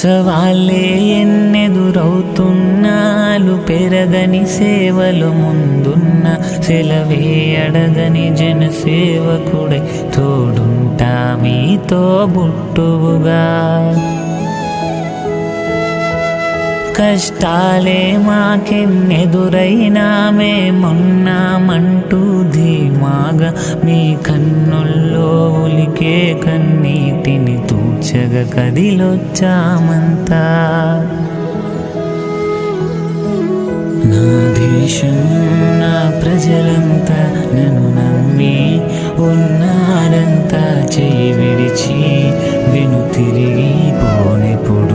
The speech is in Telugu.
సవాళ్ళే ఎన్నెదురవుతున్నాలు పెరగని సేవలు ముందున్న సెలవే అడగని జనసేవకుడై తోడుంటా మీతో బుట్టువుగా కష్టాలే మాకెన్నెదురైనా మేమున్నామంటూ ధీమాగా మీ కన్నుల్లో ఉలికే కన్నీటిని తూచగా కదిలొచ్చామంతా నా దేశం నా ప్రజలంతా నన్ను నమ్మి ఉన్నారంతా చేయి విడిచి వెను తిరిగి పోనెప్పుడు